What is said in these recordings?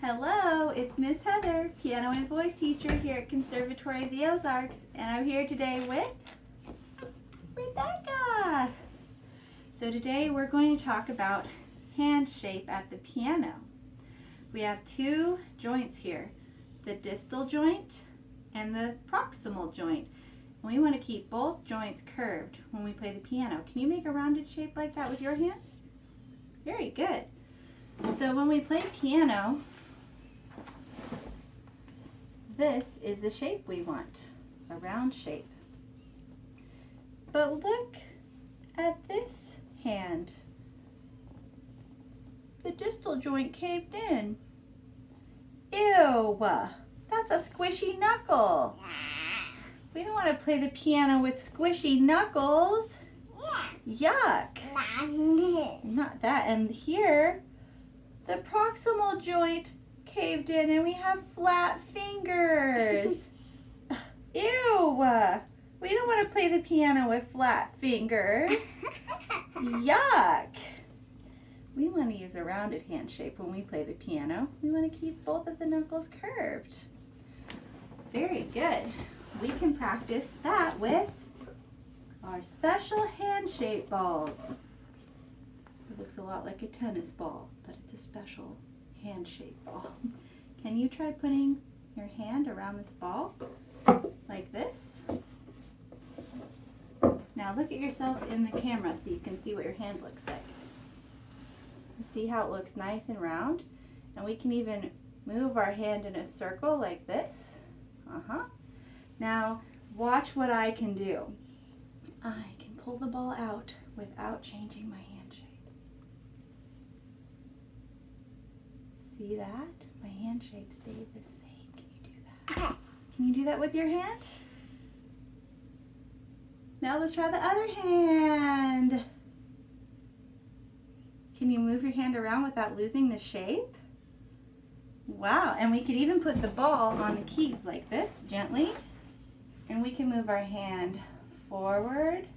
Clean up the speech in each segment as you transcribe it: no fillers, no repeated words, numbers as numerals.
Hello, it's Miss Heather, piano and voice teacher here at Conservatory of the Ozarks, and I'm here today with Rebecca. So today we're going to talk about hand shape at the piano. We have two joints here, the distal joint and the proximal joint. And we want to keep both joints curved when we play the piano. Can you make a rounded shape like that with your hands? Very good. So when we play piano, this is the shape we want, a round shape. But look at this hand. The distal joint caved in. Ew, that's a squishy knuckle. We don't want to play the piano with squishy knuckles. Yuck. Not that. And here, the proximal joint caved in and we have flat fingers. Ew. We don't want to play the piano with flat fingers. Yuck. We want to use a rounded hand shape when we play the piano. We want to keep both of the knuckles curved. Very good. We can practice that with our special hand shape balls. It looks a lot like a tennis ball, but it's a special hand shape ball. Can you try putting your hand around this ball like this? Now look at yourself in the camera so you can see what your hand looks like. You see how it looks nice and round? And we can even move our hand in a circle like this. Now watch what I can do. I can pull the ball out without changing my hand shape. See that? My hand shape stayed the same. Can you do that? Can you do that with your hand? Now let's try the other hand. Can you move your hand around without losing the shape? Wow, and we could even put the ball on the keys like this, gently. And we can move our hand forward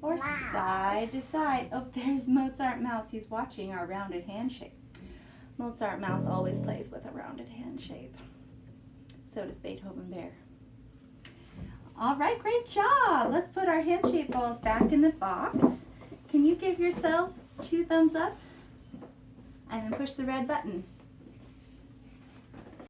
or side to side. Oh, there's Mozart Mouse. He's watching our rounded hand shape. Mozart Mouse always plays with a rounded hand shape. So does Beethoven Bear. All right, great job. Let's put our hand shape balls back in the box. Can you give yourself 2 thumbs up? And then push the red button.